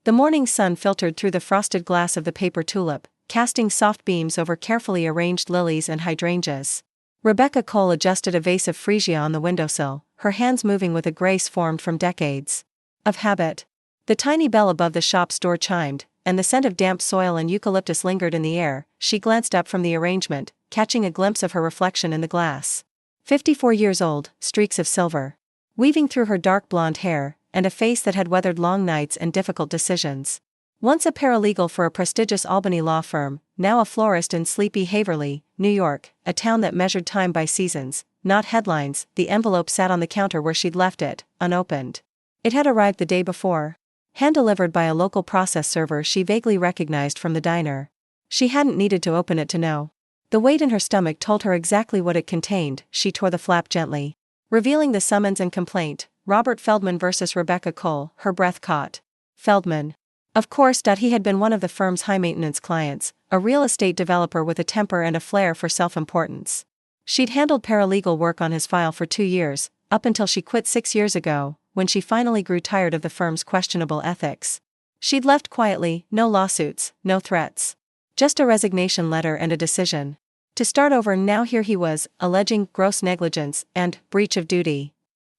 The morning sun filtered through the frosted glass of the paper tulip, casting soft beams over carefully arranged lilies and hydrangeas. Rebecca Cole adjusted a vase of freesia on the windowsill, her hands moving with a grace formed from decades of habit. The tiny bell above the shop's door chimed, and the scent of damp soil and eucalyptus lingered in the air. She glanced up from the arrangement, catching a glimpse of her reflection in the glass. 54 years old, streaks of silver weaving through her dark blonde hair, and a face that had weathered long nights and difficult decisions. Once a paralegal for a prestigious Albany law firm, now a florist in sleepy Haverly, New York, a town that measured time by seasons, not headlines. The envelope sat on the counter where she'd left it, unopened. It had arrived the day before. Hand-delivered by a local process server she vaguely recognized from the diner. She hadn't needed to open it to know. The weight in her stomach told her exactly what it contained. She tore the flap gently, revealing the summons and complaint. Robert Feldman versus Rebecca Cole. Her breath caught. Feldman. Of course, he had been one of the firm's high-maintenance clients, a real estate developer with a temper and a flair for self-importance. She'd handled paralegal work on his file for 2 years, up until she quit 6 years ago, when she finally grew tired of the firm's questionable ethics. She'd left quietly, no lawsuits, no threats. Just a resignation letter and a decision to start over. Now here he was, alleging gross negligence and breach of duty.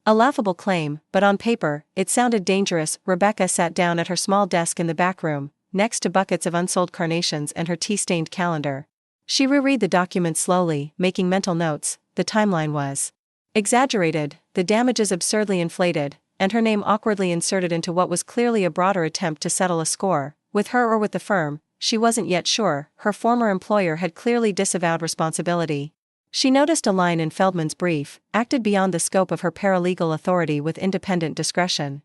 A laughable claim, but on paper, it sounded dangerous. Rebecca sat down at her small desk in the back room, next to buckets of unsold carnations and her tea-stained calendar. She reread the document slowly, making mental notes. The timeline was exaggerated, the damages absurdly inflated, and her name awkwardly inserted into what was clearly a broader attempt to settle a score, with her or with the firm. She wasn't yet sure. Her former employer had clearly disavowed responsibility. She noticed a line in Feldman's brief, acted beyond the scope of her paralegal authority with independent discretion.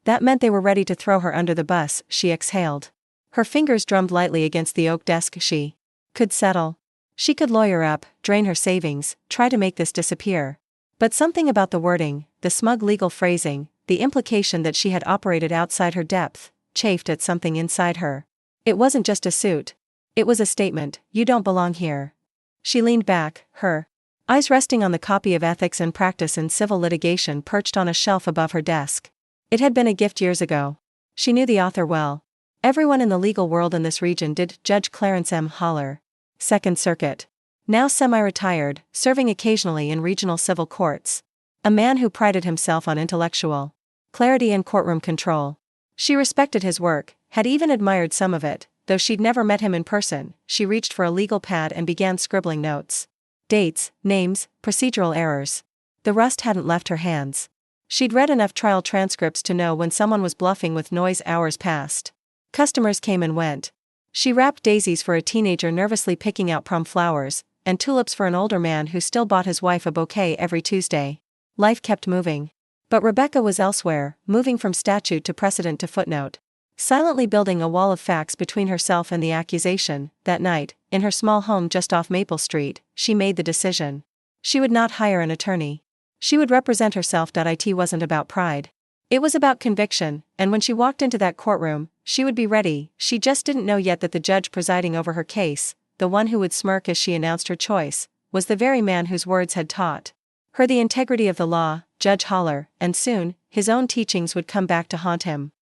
That meant they were ready to throw her under the bus. She exhaled. Her fingers drummed lightly against the oak desk. She could settle. She could lawyer up, drain her savings, try to make this disappear. But something about the wording, the smug legal phrasing, the implication that she had operated outside her depth, chafed at something inside her. It wasn't just a suit. It was a statement. You don't belong here. She leaned back, her eyes resting on the copy of Ethics and Practice in Civil Litigation perched on a shelf above her desk. It had been a gift years ago. She knew the author well. Everyone in the legal world in this region did. Judge Clarence M. Haller. Second Circuit. Now semi-retired, serving occasionally in regional civil courts. A man who prided himself on intellectual clarity and courtroom control. She respected his work, had even admired some of it. Though she'd never met him in person, she reached for a legal pad and began scribbling notes. Dates, names, procedural errors. The rust hadn't left her hands. She'd read enough trial transcripts to know when someone was bluffing with noise. Hours passed. Customers came and went. She wrapped daisies for a teenager nervously picking out prom flowers, and tulips for an older man who still bought his wife a bouquet every Tuesday. Life kept moving. But Rebecca was elsewhere, moving from statute to precedent to footnote. Silently building a wall of facts between herself and the accusation. That night, in her small home just off Maple Street, she made the decision. She would not hire an attorney. She would represent herself. It wasn't about pride. It was about conviction, and when she walked into that courtroom, she would be ready. She just didn't know yet that the judge presiding over her case, the one who would smirk as she announced her choice, was the very man whose words had taught her the integrity of the law, Judge Haller, and soon, his own teachings would come back to haunt him.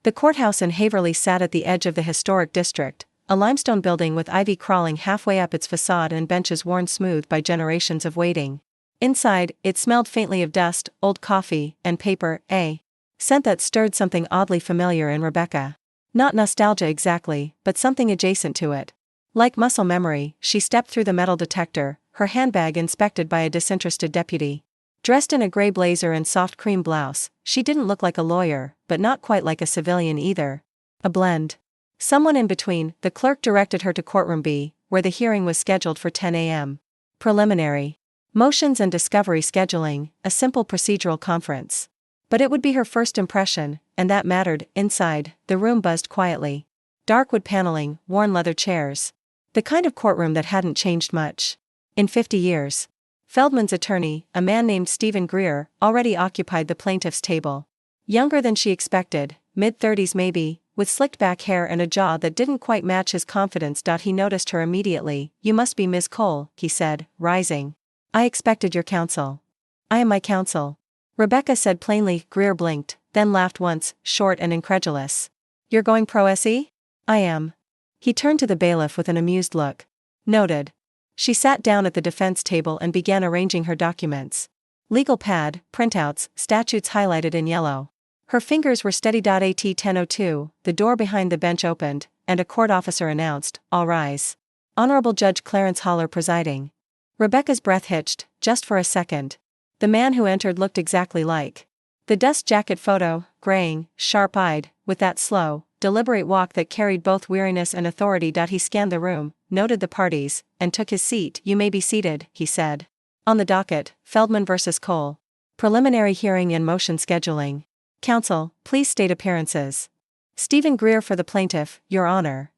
The courthouse in Haverly sat at the edge of the historic district, a limestone building with ivy crawling halfway up its facade and benches worn smooth by generations of waiting. Inside, it smelled faintly of dust, old coffee, and paper, a scent that stirred something oddly familiar in Rebecca. Not nostalgia exactly, but something adjacent to it. Like muscle memory, she stepped through the metal detector, her handbag inspected by a disinterested deputy. Dressed in a gray blazer and soft cream blouse, she didn't look like a lawyer, but not quite like a civilian either. A blend. Someone in between. The clerk directed her to courtroom B, where the hearing was scheduled for 10 a.m. Preliminary. Motions and discovery scheduling, a simple procedural conference. But it would be her first impression, and that mattered. Inside, the room buzzed quietly. Dark wood paneling, worn leather chairs. The kind of courtroom that hadn't changed much in 50 years. Feldman's attorney, a man named Stephen Greer, already occupied the plaintiff's table. Younger than she expected, mid-30s maybe, with slicked back hair and a jaw that didn't quite match his confidence. He noticed her immediately. You must be Ms. Cole, he said, rising. I expected your counsel. I am my counsel. Rebecca said plainly. Greer blinked, then laughed once, short and incredulous. You're going pro se? I am. He turned to the bailiff with an amused look. Noted. She sat down at the defense table and began arranging her documents. Legal pad, printouts, statutes highlighted in yellow. Her fingers were steady. At 10:02, the door behind the bench opened, and a court officer announced, "All rise." Honorable Judge Clarence Haller presiding. Rebecca's breath hitched, just for a second. The man who entered looked exactly like the dust jacket photo, graying, sharp-eyed, with that slow, deliberate walk that carried both weariness and authority. He scanned the room, noted the parties, and took his seat. "You may be seated," he said. On the docket, Feldman vs. Cole. Preliminary hearing and motion scheduling. Counsel, please state appearances. Stephen Greer for the plaintiff, Your Honor.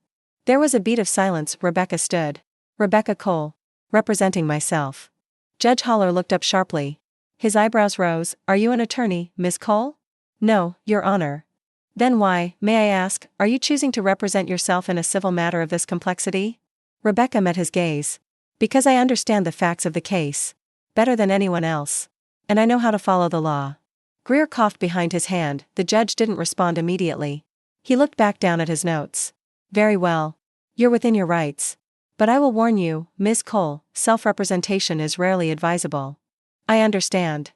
There was a beat of silence. Rebecca stood. Rebecca Cole. Representing myself. Judge Haller looked up sharply. His eyebrows rose. Are you an attorney, Ms. Cole? No, Your Honor. Then why, may I ask, are you choosing to represent yourself in a civil matter of this complexity? Rebecca met his gaze. Because I understand the facts of the case. Better than anyone else. And I know how to follow the law. Greer coughed behind his hand. The judge didn't respond immediately. He looked back down at his notes. Very well. You're within your rights. But I will warn you, Ms. Cole, self-representation is rarely advisable. I understand.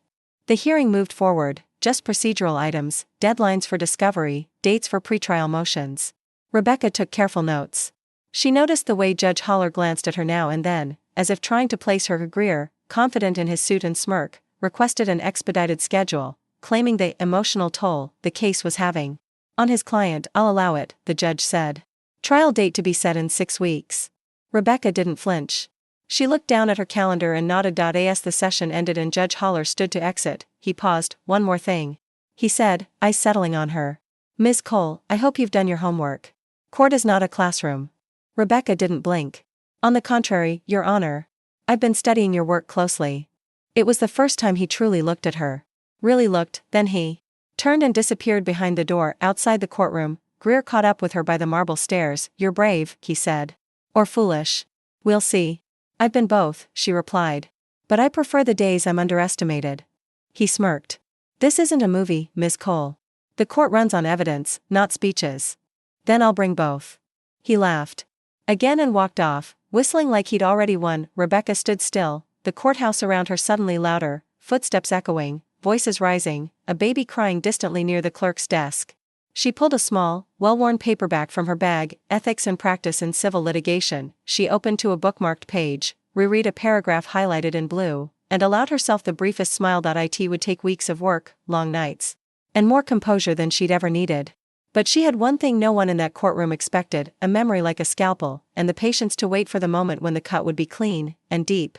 The hearing moved forward, just procedural items, deadlines for discovery, dates for pretrial motions. Rebecca took careful notes. She noticed the way Judge Haller glanced at her now and then, as if trying to place her. Greer, confident in his suit and smirk, requested an expedited schedule, claiming the emotional toll the case was having on his client. I'll allow it, the judge said. Trial date to be set in 6 weeks. Rebecca didn't flinch. She looked down at her calendar and nodded. As the session ended and Judge Haller stood to exit, he paused. One more thing. He said, eyes settling on her. Ms. Cole, I hope you've done your homework. Court is not a classroom. Rebecca didn't blink. On the contrary, Your Honor. I've been studying your work closely. It was the first time he truly looked at her. Really looked. Then he turned and disappeared behind the door. Outside the courtroom, Greer caught up with her by the marble stairs. You're brave, he said. Or foolish. We'll see. I've been both, she replied. But I prefer the days I'm underestimated. He smirked. This isn't a movie, Ms. Cole. The court runs on evidence, not speeches. Then I'll bring both. He laughed again and walked off, whistling like he'd already won. Rebecca stood still, the courthouse around her suddenly louder, footsteps echoing, voices rising, a baby crying distantly near the clerk's desk. She pulled a small, well-worn paperback from her bag. Ethics and Practice in Civil Litigation. She opened to a bookmarked page, reread a paragraph highlighted in blue, and allowed herself the briefest smile. It would take weeks of work, long nights, and more composure than she'd ever needed. But she had one thing no one in that courtroom expected, a memory like a scalpel, and the patience to wait for the moment when the cut would be clean and deep.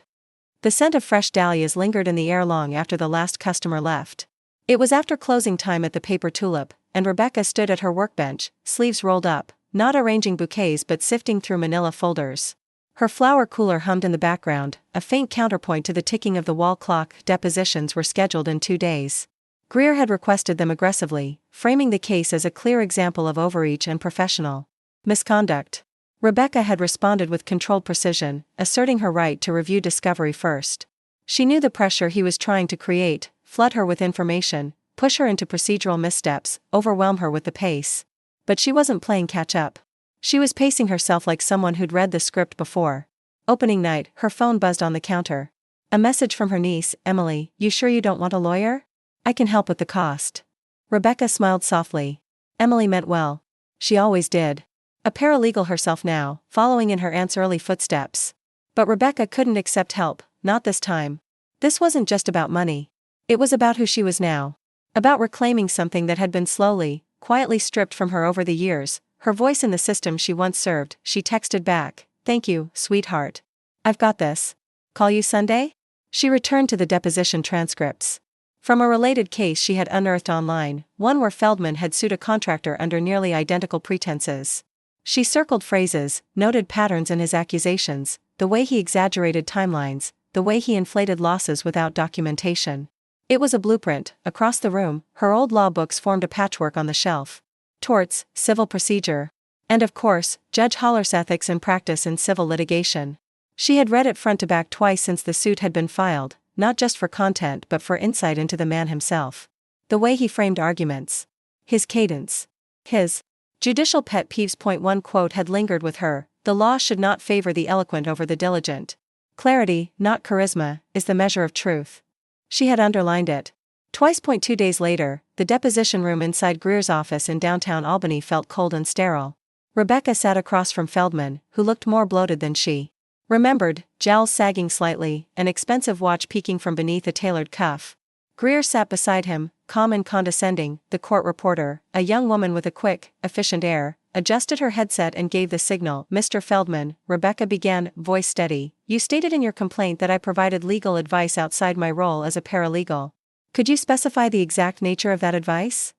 The scent of fresh dahlias lingered in the air long after the last customer left. It was after closing time at the Paper Tulip, and Rebecca stood at her workbench, sleeves rolled up, not arranging bouquets but sifting through manila folders. Her flower cooler hummed in the background, a faint counterpoint to the ticking of the wall clock. Depositions were scheduled in 2 days. Greer had requested them aggressively, framing the case as a clear example of overreach and professional misconduct. Rebecca had responded with controlled precision, asserting her right to review discovery first. She knew the pressure he was trying to create, flood her with information, push her into procedural missteps, overwhelm her with the pace. But she wasn't playing catch-up. She was pacing herself like someone who'd read the script before. Opening night, her phone buzzed on the counter. A message from her niece, Emily. You sure you don't want a lawyer? I can help with the cost. Rebecca smiled softly. Emily meant well. She always did. A paralegal herself now, following in her aunt's early footsteps. But Rebecca couldn't accept help, not this time. This wasn't just about money. It was about who she was now. About reclaiming something that had been slowly, quietly stripped from her over the years, her voice in the system she once served. She texted back, "Thank you, sweetheart. I've got this. Call you Sunday?" She returned to the deposition transcripts. From a related case she had unearthed online, one where Feldman had sued a contractor under nearly identical pretenses. She circled phrases, noted patterns in his accusations, the way he exaggerated timelines, the way he inflated losses without documentation. It was a blueprint. Across the room, her old law books formed a patchwork on the shelf. Torts, civil procedure. And of course, Judge Haller's Ethics and Practice in Civil Litigation. She had read it front to back twice since the suit had been filed, not just for content but for insight into the man himself. The way he framed arguments. His cadence. His Judicial pet peeves. Point 1 quote had lingered with her: the law should not favor the eloquent over the diligent. Clarity, not charisma, is the measure of truth. She had underlined it twice. Point 2 days later, the deposition room inside Greer's office in downtown Albany felt cold and sterile. Rebecca sat across from Feldman, who looked more bloated than she remembered, jowls sagging slightly, an expensive watch peeking from beneath a tailored cuff. Greer sat beside him, calm and condescending. The court reporter, a young woman with a quick, efficient air, adjusted her headset and gave the signal. Mr. Feldman, Rebecca began, voice steady, you stated in your complaint that I provided legal advice outside my role as a paralegal. Could you specify the exact nature of that advice?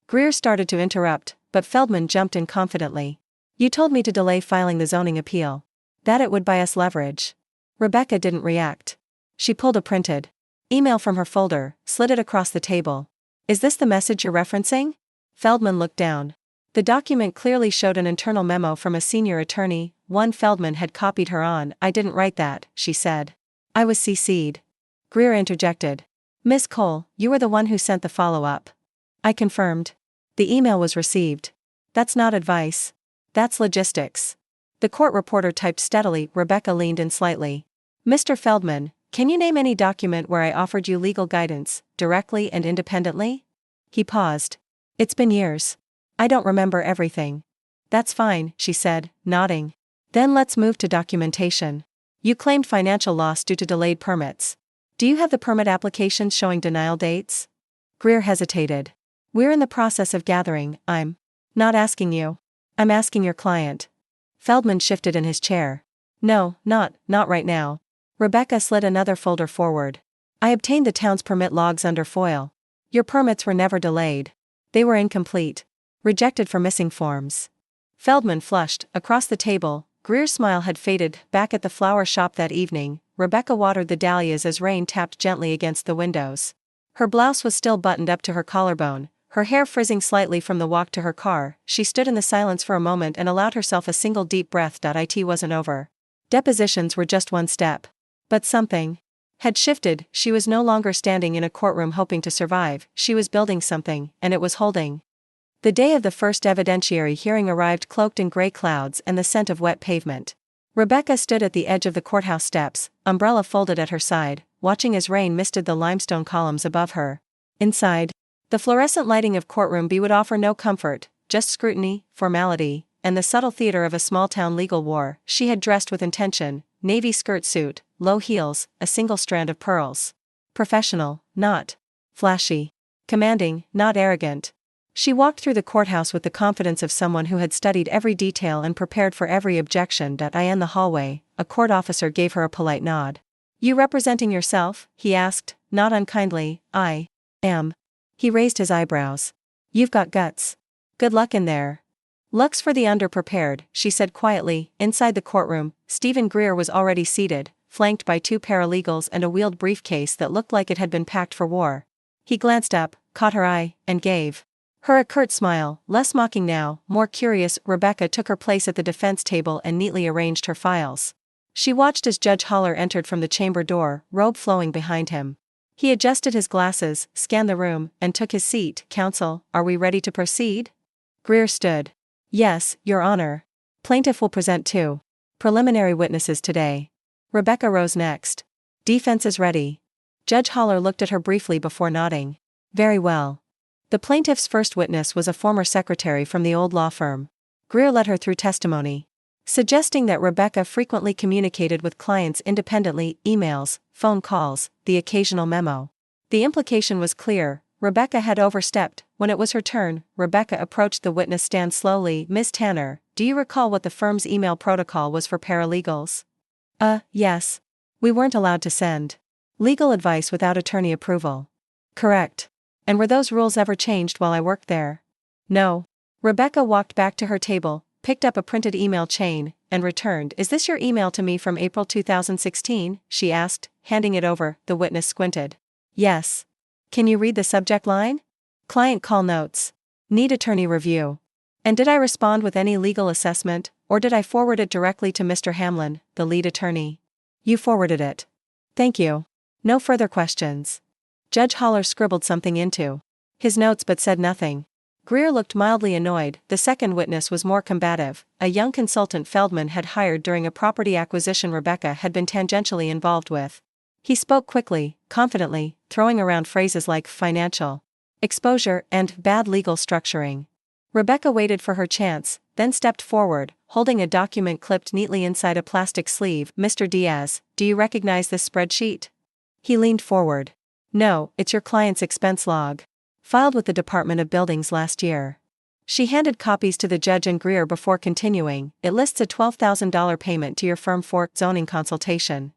Greer started to interrupt, but Feldman jumped in confidently. You told me to delay filing the zoning appeal. That it would buy us leverage. Rebecca didn't react. She pulled a printed email from her folder, slid it across the table. Is this the message you're referencing? Feldman looked down. The document clearly showed an internal memo from a senior attorney, one Feldman had copied her on. I didn't write that, she said. I was CC'd. Greer interjected. Miss Cole, you were the one who sent the follow-up. I confirmed. The email was received. That's not advice. That's logistics. The court reporter typed steadily. Rebecca leaned in slightly. Mr. Feldman, can you name any document where I offered you legal guidance, directly and independently? He paused. It's been years. I don't remember everything. That's fine, she said, nodding. Then let's move to documentation. You claimed financial loss due to delayed permits. Do you have the permit applications showing denial dates? Greer hesitated. We're in the process of gathering. I'm not asking you. I'm asking your client. Feldman shifted in his chair. No, not right now. Rebecca slid another folder forward. I obtained the town's permit logs under FOIL. Your permits were never delayed. They were incomplete. Rejected for missing forms. Feldman flushed. Across the table, Greer's smile had faded. Back at the flower shop that evening, Rebecca watered the dahlias as rain tapped gently against the windows. Her blouse was still buttoned up to her collarbone, her hair frizzing slightly from the walk to her car. She stood in the silence for a moment and allowed herself a single deep breath. It wasn't over. Depositions were just one step. But something had shifted. She was no longer standing in a courtroom hoping to survive. She was building something, and it was holding. The day of the first evidentiary hearing arrived cloaked in gray clouds and the scent of wet pavement. Rebecca stood at the edge of the courthouse steps, umbrella folded at her side, watching as rain misted the limestone columns above her. Inside, the fluorescent lighting of courtroom B would offer no comfort, just scrutiny, formality, and the subtle theater of a small-town legal war. She had dressed with intention, navy skirt suit, low heels, a single strand of pearls. Professional, not flashy. Commanding, not arrogant. She walked through the courthouse with the confidence of someone who had studied every detail and prepared for every objection. In the hallway, a court officer gave her a polite nod. You representing yourself? He asked, not unkindly. I am. He raised his eyebrows. You've got guts. Good luck in there. Luck's for the underprepared, she said quietly. Inside the courtroom, Stephen Greer was already seated, flanked by two paralegals and a wheeled briefcase that looked like it had been packed for war. He glanced up, caught her eye, and gave her a curt smile, less mocking now, more curious. Rebecca took her place at the defense table and neatly arranged her files. She watched as Judge Haller entered from the chamber door, robe flowing behind him. He adjusted his glasses, scanned the room, and took his seat. Counsel, are we ready to proceed? Greer stood. Yes, Your Honor. Plaintiff will present two preliminary witnesses today. Rebecca rose next. Defense is ready. Judge Haller looked at her briefly before nodding. Very well. The plaintiff's first witness was a former secretary from the old law firm. Greer led her through testimony, suggesting that Rebecca frequently communicated with clients independently, emails, phone calls, the occasional memo. The implication was clear. Rebecca had overstepped. When it was her turn, Rebecca approached the witness stand slowly. Miss Tanner, do you recall what the firm's email protocol was for paralegals? Yes. We weren't allowed to send legal advice without attorney approval. Correct. And were those rules ever changed while I worked there? No. Rebecca walked back to her table, picked up a printed email chain, and returned. Is this your email to me from April 2016? She asked, handing it over. The witness squinted. Yes. Can you read the subject line? Client call notes. Need attorney review. And did I respond with any legal assessment, or did I forward it directly to Mr. Hamlin, the lead attorney? You forwarded it. Thank you. No further questions. Judge Haller scribbled something into his notes but said nothing. Greer looked mildly annoyed. The second witness was more combative. A young consultant Feldman had hired during a property acquisition Rebecca had been tangentially involved with. He spoke quickly, confidently, throwing around phrases like financial exposure and bad legal structuring. Rebecca waited for her chance, then stepped forward, holding a document clipped neatly inside a plastic sleeve. "Mr. Diaz, do you recognize this spreadsheet?" He leaned forward. "No, it's your client's expense log. Filed with the Department of Buildings last year." She handed copies to the judge and Greer before continuing. "It lists a $12,000 payment to your firm for zoning consultation.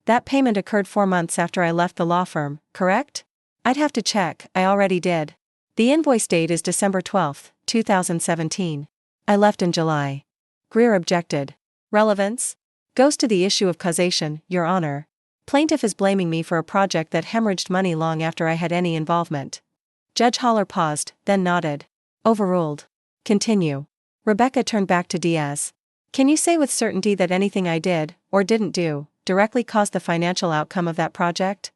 That payment occurred 4 months after I left the law firm, correct?" "I'd have to check, I already did. The invoice date is December 12, 2017. I left in July." Greer objected. "Relevance? Goes to the issue of causation, Your Honor. Plaintiff is blaming me for a project that hemorrhaged money long after I had any involvement." Judge Haller paused, then nodded. "Overruled. Continue." Rebecca turned back to Diaz. "Can you say with certainty that anything I did, or didn't do, directly caused the financial outcome of that project?"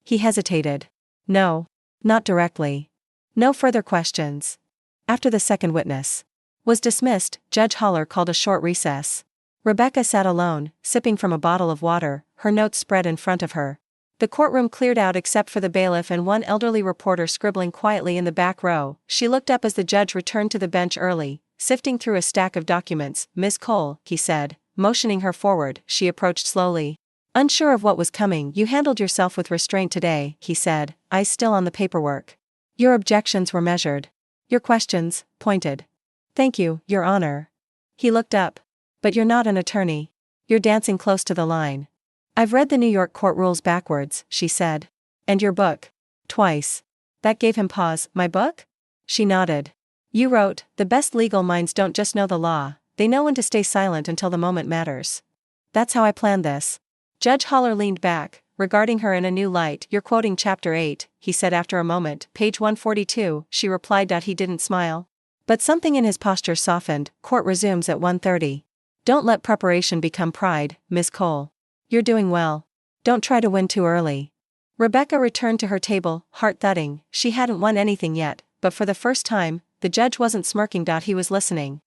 He hesitated. "No. Not directly." No further questions. After the second witness was dismissed, Judge Haller called a short recess. Rebecca sat alone, sipping from a bottle of water, her notes spread in front of her. The courtroom cleared out except for the bailiff and one elderly reporter scribbling quietly in the back row. She looked up as the judge returned to the bench early, sifting through a stack of documents. "Miss Cole," he said, motioning her forward. She approached slowly. "Unsure of what was coming, you handled yourself with restraint today," he said, eyes still on the paperwork. "Your objections were measured. Your questions, pointed." "Thank you, Your Honor." He looked up. "But you're not an attorney. You're dancing close to the line." "I've read the New York court rules backwards," she said. "And your book?" "Twice." That gave him pause. "My book?" She nodded. "You wrote, 'The best legal minds don't just know the law, they know when to stay silent until the moment matters.' That's how I planned this." Judge Haller leaned back, regarding her in a new light. "You're quoting Chapter 8, he said after a moment. "Page 142, she replied. He didn't smile. But something in his posture softened. Court resumes at 1:30. Don't let preparation become pride, Miss Cole. You're doing well. Don't try to win too early." Rebecca returned to her table, heart thudding. She hadn't won anything yet, but for the first time, the judge wasn't smirking. He was listening.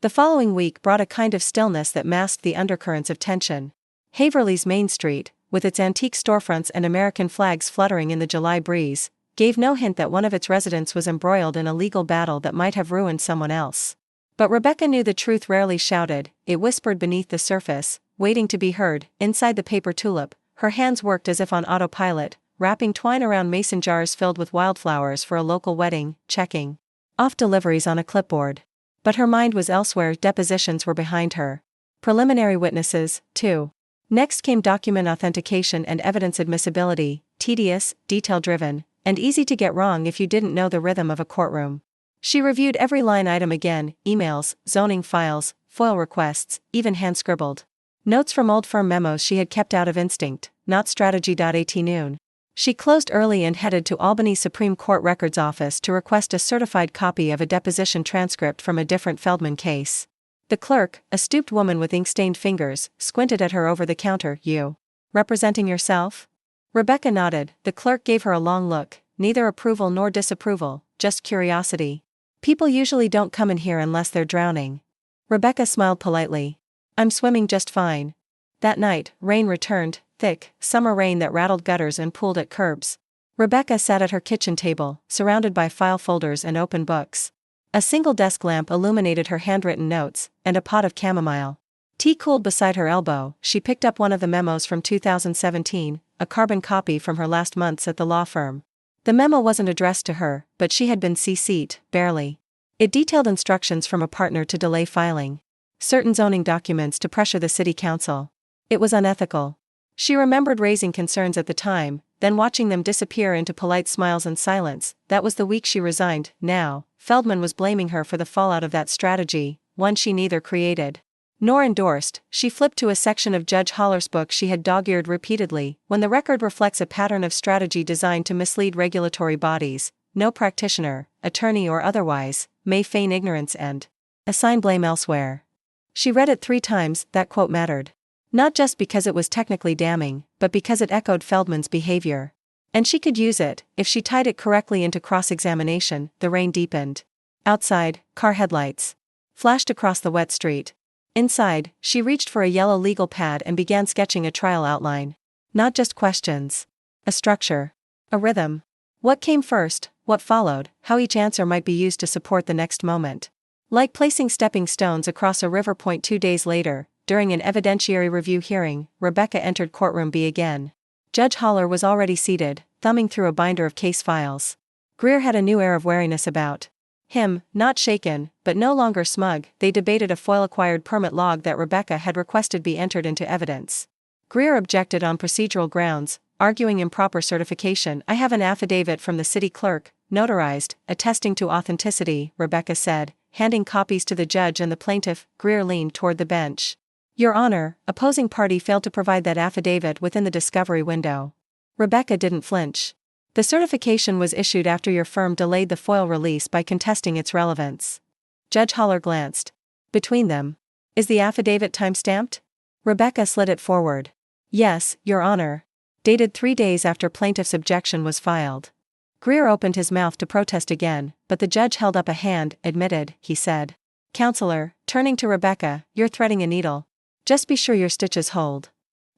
The following week brought a kind of stillness that masked the undercurrents of tension. Haverly's Main Street, with its antique storefronts and American flags fluttering in the July breeze, gave no hint that one of its residents was embroiled in a legal battle that might have ruined someone else. But Rebecca knew the truth rarely shouted, it whispered beneath the surface, waiting to be heard. Inside the paper tulip, her hands worked as if on autopilot, wrapping twine around mason jars filled with wildflowers for a local wedding, checking off deliveries on a clipboard. But her mind was elsewhere. Depositions were behind her. Preliminary witnesses, too. Next came document authentication and evidence admissibility, tedious, detail-driven, and easy to get wrong if you didn't know the rhythm of a courtroom. She reviewed every line item again, emails, zoning files, FOIL requests, even hand-scribbled notes from old firm memos she had kept out of instinct, not strategy. At noon. She closed early and headed to Albany Supreme Court Records Office to request a certified copy of a deposition transcript from a different Feldman case. The clerk, a stooped woman with ink-stained fingers, squinted at her over the counter. "You representing yourself?" Rebecca nodded. The clerk gave her a long look, neither approval nor disapproval, just curiosity. "People usually don't come in here unless they're drowning." Rebecca smiled politely. "I'm swimming just fine." That night, rain returned, thick, summer rain that rattled gutters and pooled at curbs. Rebecca sat at her kitchen table, surrounded by file folders and open books. A single desk lamp illuminated her handwritten notes, and a pot of chamomile tea cooled beside her elbow. She picked up one of the memos from 2017, a carbon copy from her last months at the law firm. The memo wasn't addressed to her, but she had been CC'd, barely. It detailed instructions from a partner to delay filing certain zoning documents to pressure the city council. It was unethical. She remembered raising concerns at the time, then watching them disappear into polite smiles and silence. That was the week she resigned. Now, Feldman was blaming her for the fallout of that strategy, one she neither created nor endorsed. She flipped to a section of Judge Haller's book she had dog-eared repeatedly. When the record reflects a pattern of strategy designed to mislead regulatory bodies, no practitioner, attorney or otherwise, may feign ignorance and assign blame elsewhere. She read it 3 times. That quote mattered. Not just because it was technically damning, but because it echoed Feldman's behavior. And she could use it, if she tied it correctly into cross-examination. The rain deepened. Outside, car headlights flashed across the wet street. Inside, she reached for a yellow legal pad and began sketching a trial outline. Not just questions. A structure. A rhythm. What came first, what followed, how each answer might be used to support the next moment. Like placing stepping stones across a river. 2 days later, during an evidentiary review hearing, Rebecca entered courtroom B again. Judge Haller was already seated, thumbing through a binder of case files. Greer had a new air of wariness about him, not shaken, but no longer smug. They debated a FOIL-acquired permit log that Rebecca had requested be entered into evidence. Greer objected on procedural grounds, arguing improper certification. I have an affidavit from the city clerk, notarized, attesting to authenticity, Rebecca said, handing copies to the judge and the plaintiff. Greer leaned toward the bench. Your Honor, opposing party failed to provide that affidavit within the discovery window. Rebecca didn't flinch. The certification was issued after your firm delayed the FOIL release by contesting its relevance. Judge Haller glanced. Between them. Is the affidavit time-stamped? Rebecca slid it forward. Yes, Your Honor. Dated 3 days after plaintiff's objection was filed. Greer opened his mouth to protest again, but the judge held up a hand. Admitted, he said. Counselor, turning to Rebecca, you're threading a needle. Just be sure your stitches hold.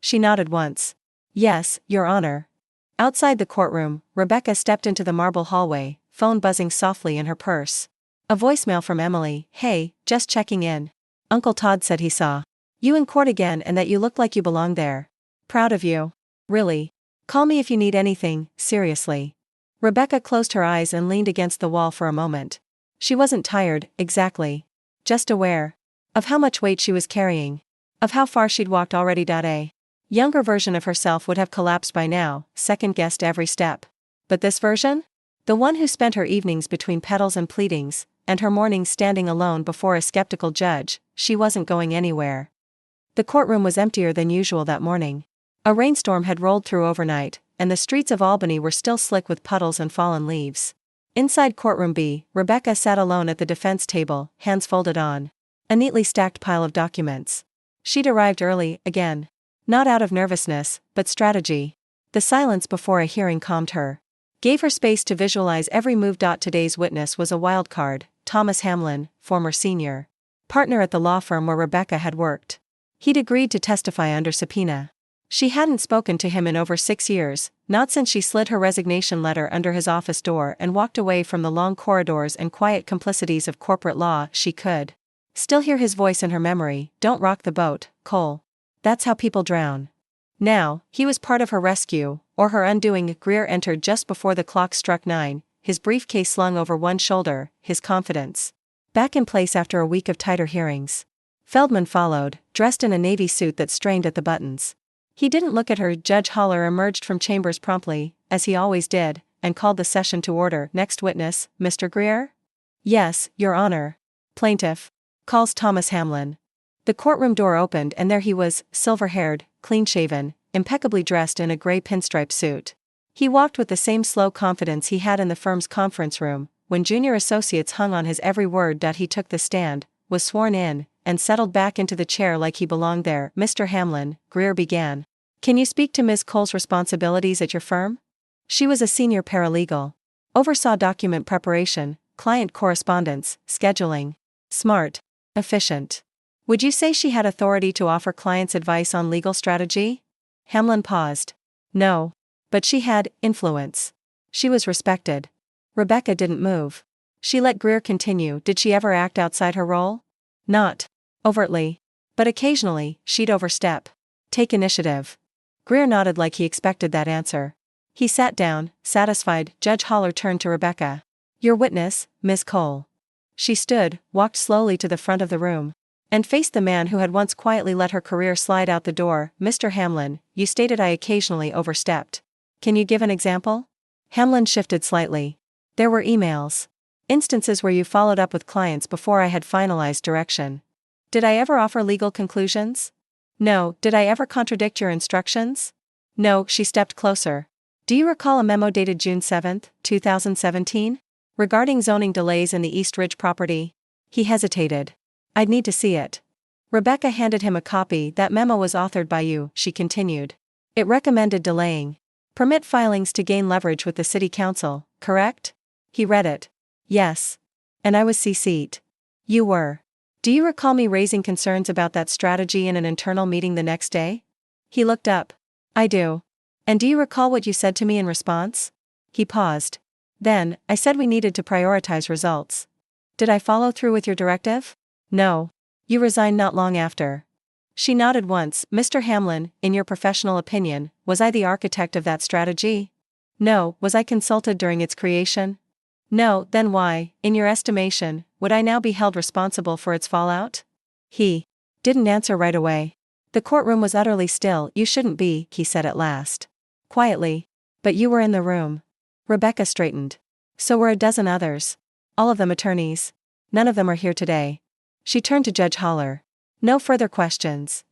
She nodded once. Yes, Your Honor. Outside the courtroom, Rebecca stepped into the marble hallway, phone buzzing softly in her purse. A voicemail from Emily. Hey, just checking in. Uncle Todd said he saw you in court again and that you look like you belong there. Proud of you. Really. Call me if you need anything, seriously. Rebecca closed her eyes and leaned against the wall for a moment. She wasn't tired, exactly. Just aware of how much weight she was carrying. Of how far she'd walked already. A younger version of herself would have collapsed by now, second-guessed every step. But this version? The one who spent her evenings between petals and pleadings, and her mornings standing alone before a skeptical judge, she wasn't going anywhere. The courtroom was emptier than usual that morning. A rainstorm had rolled through overnight, and the streets of Albany were still slick with puddles and fallen leaves. Inside courtroom B, Rebecca sat alone at the defense table, hands folded on a neatly stacked pile of documents. She'd arrived early, again. Not out of nervousness, but strategy. The silence before a hearing calmed her. Gave her space to visualize every move. Today's witness was a wild card, Thomas Hamlin, former senior partner at the law firm where Rebecca had worked. He'd agreed to testify under subpoena. She hadn't spoken to him in over 6 years, not since she slid her resignation letter under his office door and walked away from the long corridors and quiet complicities of corporate law. She could still hear his voice in her memory. Don't rock the boat, Cole. That's how people drown. Now, he was part of her rescue, or her undoing. Greer entered just before the clock struck 9, his briefcase slung over one shoulder, his confidence back in place after a week of tighter hearings. Feldman followed, dressed in a navy suit that strained at the buttons. He didn't look at her. Judge Haller emerged from chambers promptly, as he always did, and called the session to order. Next witness, Mr. Greer? Yes, Your Honor. Plaintiff. Calls Thomas Hamlin. The courtroom door opened and there he was, silver-haired, clean-shaven, impeccably dressed in a gray pinstripe suit. He walked with the same slow confidence he had in the firm's conference room, when junior associates hung on his every word. He took the stand, was sworn in, and settled back into the chair like he belonged there. Mr. Hamlin, Greer began. Can you speak to Ms. Cole's responsibilities at your firm? She was a senior paralegal. Oversaw document preparation, client correspondence, scheduling. Smart. Efficient. Would you say she had authority to offer clients advice on legal strategy? Hamlin paused. No. But she had influence. She was respected. Rebecca didn't move. She let Greer continue. Did she ever act outside her role? Not overtly. But occasionally, she'd overstep. Take initiative. Greer nodded like he expected that answer. He sat down, satisfied. Judge Haller turned to Rebecca. Your witness, Ms. Cole. She stood, walked slowly to the front of the room, and faced the man who had once quietly let her career slide out the door. Mr. Hamlin, you stated I occasionally overstepped. Can you give an example? Hamlin shifted slightly. There were emails. Instances where you followed up with clients before I had finalized direction. Did I ever offer legal conclusions? No. Did I ever contradict your instructions? No. She stepped closer. Do you recall a memo dated June 7, 2017? Regarding zoning delays in the East Ridge property? He hesitated. I'd need to see it. Rebecca handed him a copy. That memo was authored by you, she continued. It recommended delaying permit filings to gain leverage with the city council, correct? He read it. Yes. And I was CC'd. You were. Do you recall me raising concerns about that strategy in an internal meeting the next day? He looked up. I do. And do you recall what you said to me in response? He paused. Then, I said we needed to prioritize results. Did I follow through with your directive? No. You resigned not long after. She nodded once. Mr. Hamlin, in your professional opinion, was I the architect of that strategy? No. Was I consulted during its creation? No. Then why, in your estimation, would I now be held responsible for its fallout? He didn't answer right away. The courtroom was utterly still. You shouldn't be, he said at last. Quietly. But you were in the room. Rebecca straightened. So were a dozen others. All of them attorneys. None of them are here today. She turned to Judge Haller. No further questions.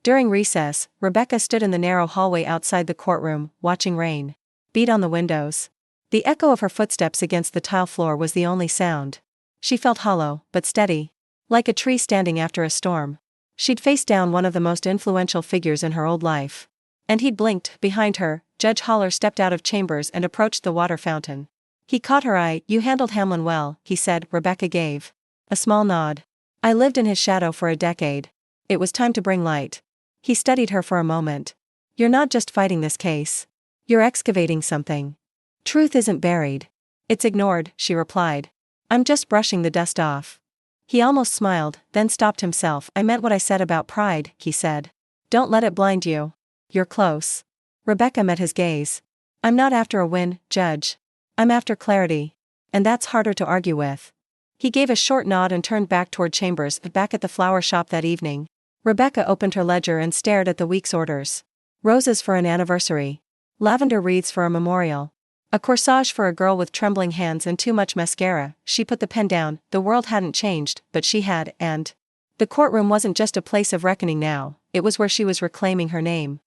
During recess, Rebecca stood in the narrow hallway outside the courtroom, watching rain beat on the windows. The echo of her footsteps against the tile floor was the only sound. She felt hollow, but steady. Like a tree standing after a storm. She'd faced down one of the most influential figures in her old life. And he'd blinked. Behind her, Judge Haller stepped out of chambers and approached the water fountain. He caught her eye. You handled Hamlin well, he said. Rebecca gave a small nod. I lived in his shadow for a decade. It was time to bring light. He studied her for a moment. You're not just fighting this case. You're excavating something. Truth isn't buried. It's ignored, she replied. I'm just brushing the dust off. He almost smiled, then stopped himself. I meant what I said about pride, he said. Don't let it blind you. You're close. Rebecca met his gaze. I'm not after a win, Judge. I'm after clarity. And that's harder to argue with. He gave a short nod and turned back toward chambers. Back at the flower shop that evening, Rebecca opened her ledger and stared at the week's orders. Roses for an anniversary. Lavender wreaths for a memorial. A corsage for a girl with trembling hands and too much mascara. She put the pen down. The world hadn't changed, but she had, and the courtroom wasn't just a place of reckoning now, it was where she was reclaiming her name.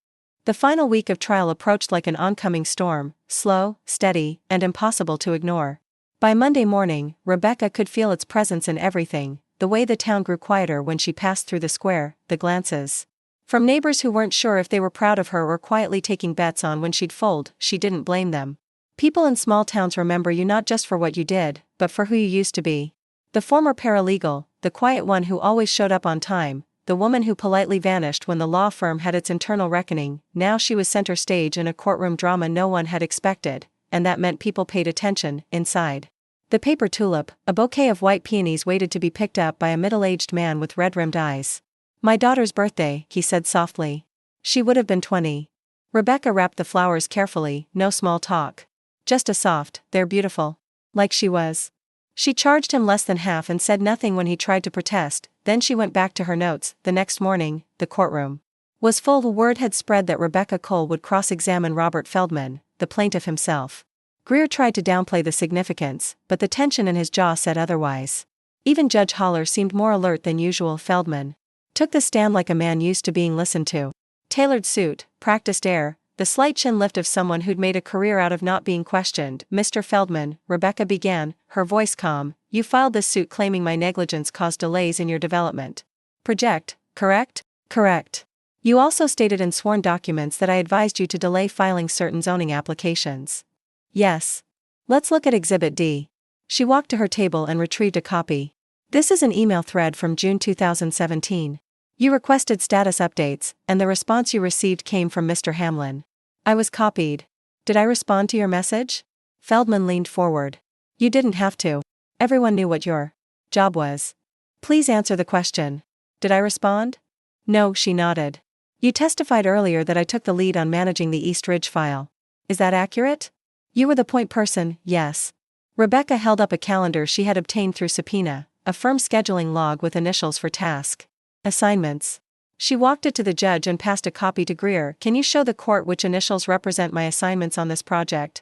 The final week of trial approached like an oncoming storm, slow, steady, and impossible to ignore. By Monday morning, Rebecca could feel its presence in everything, the way the town grew quieter when she passed through the square, the glances from neighbors who weren't sure if they were proud of her or quietly taking bets on when she'd fold. She didn't blame them. People in small towns remember you not just for what you did, but for who you used to be. The former paralegal, the quiet one who always showed up on time, the woman who politely vanished when the law firm had its internal reckoning. Now she was center stage in a courtroom drama no one had expected, and that meant people paid attention. Inside the paper tulip, a bouquet of white peonies waited to be picked up by a middle-aged man with red-rimmed eyes. My daughter's birthday, he said softly. She would have been 20. Rebecca wrapped the flowers carefully. No small talk. Just a soft, they're beautiful. Like she was. She charged him less than half and said nothing when he tried to protest. Then she went back to her notes. The next morning, the courtroom was full. The word had spread that Rebecca Cole would cross-examine Robert Feldman, the plaintiff himself. Greer tried to downplay the significance, but the tension in his jaw said otherwise. Even Judge Haller seemed more alert than usual. Feldman took the stand like a man used to being listened to. Tailored suit, practiced air, the slight chin lift of someone who'd made a career out of not being questioned. Mr. Feldman, Rebecca began, her voice calm, you filed this suit claiming my negligence caused delays in your development project, correct? Correct. You also stated in sworn documents that I advised you to delay filing certain zoning applications. Yes. Let's look at Exhibit D. She walked to her table and retrieved a copy. This is an email thread from June 2017. You requested status updates, and the response you received came from Mr. Hamlin. I was copied. Did I respond to your message? Feldman leaned forward. You didn't have to. Everyone knew what your job was. Please answer the question. Did I respond? No, she nodded. You testified earlier that I took the lead on managing the East Ridge file. Is that accurate? You were the point person, yes. Rebecca held up a calendar she had obtained through subpoena, a firm scheduling log with initials for task assignments. She walked it to the judge and passed a copy to Greer. Can you show the court which initials represent my assignments on this project?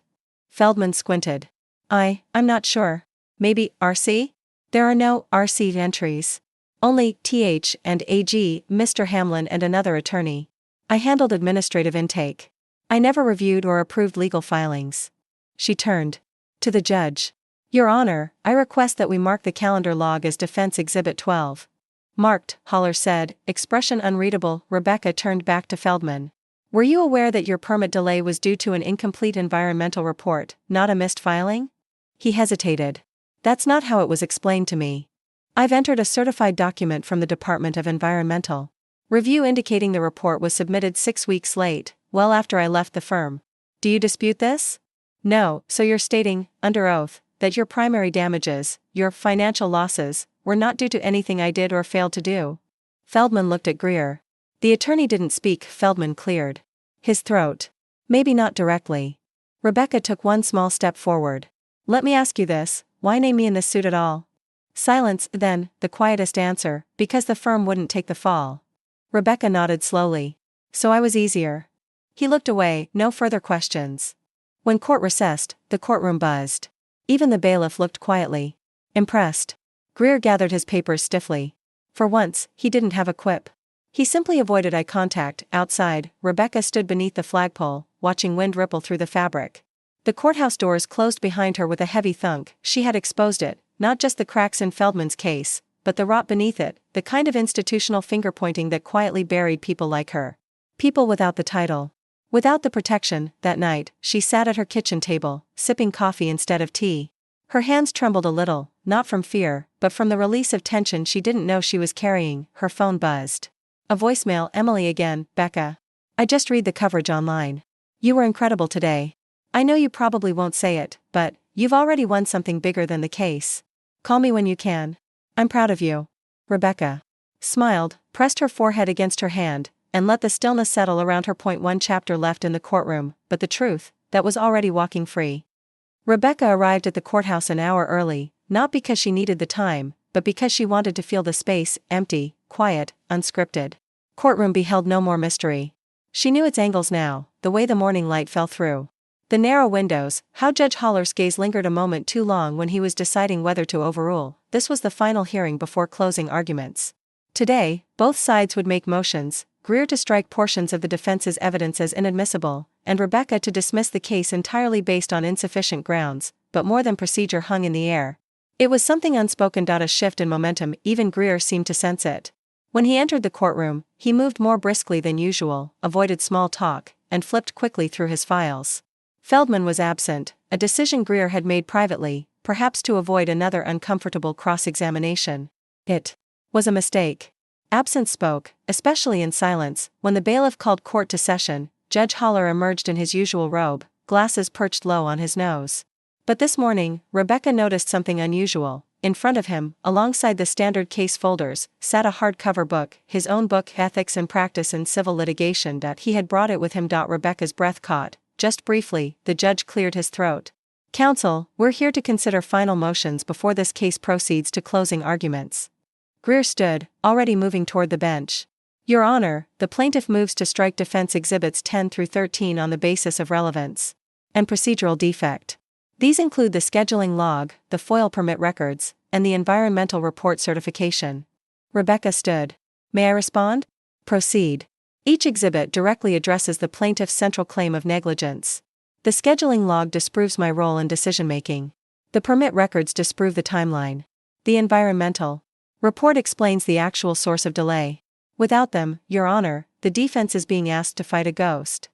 Feldman squinted. I'm not sure. Maybe RC? There are no RC entries. Only TH and AG, Mr. Hamlin and another attorney. I handled administrative intake. I never reviewed or approved legal filings. She turned to the judge. Your Honor, I request that we mark the calendar log as Defense Exhibit 12. Marked, Haller said, expression unreadable. Rebecca turned back to Feldman. Were you aware that your permit delay was due to an incomplete environmental report, not a missed filing? He hesitated. That's not how it was explained to me. I've entered a certified document from the Department of Environmental Review indicating the report was submitted 6 weeks late, well after I left the firm. Do you dispute this? No, so you're stating, under oath, that your primary damages, your financial losses, were not due to anything I did or failed to do? Feldman looked at Greer. The attorney didn't speak. Feldman cleared his throat. Maybe not directly. Rebecca took one small step forward. Let me ask you this, why name me in this suit at all? Silence, then, the quietest answer, because the firm wouldn't take the fall. Rebecca nodded slowly. So I was easier. He looked away, no further questions. When court recessed, the courtroom buzzed. Even the bailiff looked quietly impressed. Greer gathered his papers stiffly. For once, he didn't have a quip. He simply avoided eye contact. Outside, Rebecca stood beneath the flagpole, watching wind ripple through the fabric. The courthouse doors closed behind her with a heavy thunk. She had exposed it, not just the cracks in Feldman's case, but the rot beneath it, the kind of institutional finger-pointing that quietly buried people like her. People without the title. Without the protection. That night, she sat at her kitchen table, sipping coffee instead of tea. Her hands trembled a little, not from fear, but from the release of tension she didn't know she was carrying. Her phone buzzed. A voicemail. Emily again. Becca. I just read the coverage online. You were incredible today. I know you probably won't say it, but you've already won something bigger than the case. Call me when you can. I'm proud of you. Rebecca smiled, pressed her forehead against her hand, and let the stillness settle around her. One chapter left in the courtroom, but the truth, that was already walking free. Rebecca arrived at the courthouse an hour early, not because she needed the time, but because she wanted to feel the space, empty, quiet, unscripted. Courtroom beheld no more mystery. She knew its angles now, the way the morning light fell through the narrow windows, how Judge Holler's gaze lingered a moment too long when he was deciding whether to overrule. This was the final hearing before closing arguments. Today, both sides would make motions, Greer to strike portions of the defense's evidence as inadmissible, and Rebecca to dismiss the case entirely based on insufficient grounds, but more than procedure hung in the air. It was something unspoken. A shift in momentum. Even Greer seemed to sense it. When he entered the courtroom, he moved more briskly than usual, avoided small talk, and flipped quickly through his files. Feldman was absent, a decision Greer had made privately, perhaps to avoid another uncomfortable cross-examination. It was a mistake. Absence spoke, especially in silence. When the bailiff called court to session, Judge Holler emerged in his usual robe, glasses perched low on his nose. But this morning, Rebecca noticed something unusual. In front of him, alongside the standard case folders, sat a hardcover book, his own book, Ethics and Practice in Civil Litigation. He had brought it with him. Rebecca's breath caught. Just briefly, the judge cleared his throat. Counsel, we're here to consider final motions before this case proceeds to closing arguments. Greer stood, already moving toward the bench. Your Honor, the plaintiff moves to strike defense exhibits 10 through 13 on the basis of relevance and procedural defect. These include the scheduling log, the FOIL permit records, and the environmental report certification. Rebecca stood. May I respond? Proceed. Each exhibit directly addresses the plaintiff's central claim of negligence. The scheduling log disproves my role in decision-making. The permit records disprove the timeline. The environmental report explains the actual source of delay. Without them, Your Honor, the defense is being asked to fight a ghost.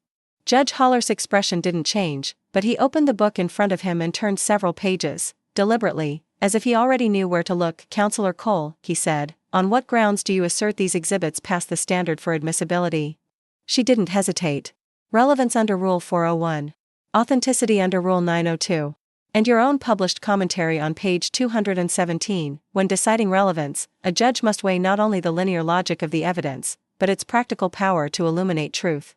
Judge Holler's expression didn't change, but he opened the book in front of him and turned several pages, deliberately, as if he already knew where to look. Counselor Cole, he said, on what grounds do you assert these exhibits pass the standard for admissibility? She didn't hesitate. Relevance under Rule 401. Authenticity under Rule 902. And your own published commentary on page 217. When deciding relevance, a judge must weigh not only the linear logic of the evidence, but its practical power to illuminate truth.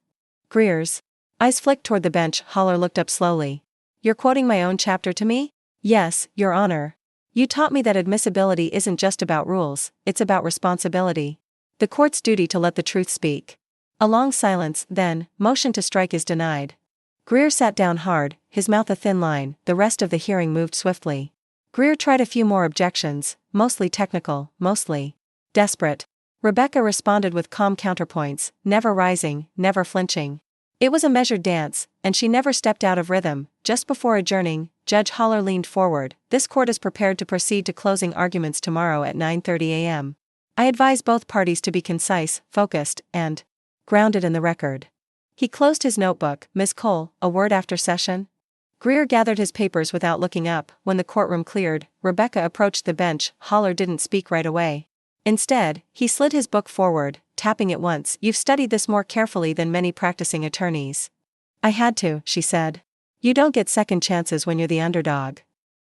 Greer's eyes flicked toward the bench. Holler looked up slowly. You're quoting my own chapter to me? Yes, Your Honor. You taught me that admissibility isn't just about rules, it's about responsibility. The court's duty to let the truth speak. A long silence, then, motion to strike is denied. Greer sat down hard, his mouth a thin line. The rest of the hearing moved swiftly. Greer tried a few more objections, mostly technical, mostly desperate. Rebecca responded with calm counterpoints, never rising, never flinching. It was a measured dance, and she never stepped out of rhythm. Just before adjourning, Judge Holler leaned forward. This court is prepared to proceed to closing arguments tomorrow at 9:30 a.m. I advise both parties to be concise, focused, and grounded in the record. He closed his notebook. Ms. Cole, a word after session? Greer gathered his papers without looking up. When the courtroom cleared, Rebecca approached the bench. Holler didn't speak right away. Instead, he slid his book forward, tapping it once. You've studied this more carefully than many practicing attorneys. I had to, she said. You don't get second chances when you're the underdog.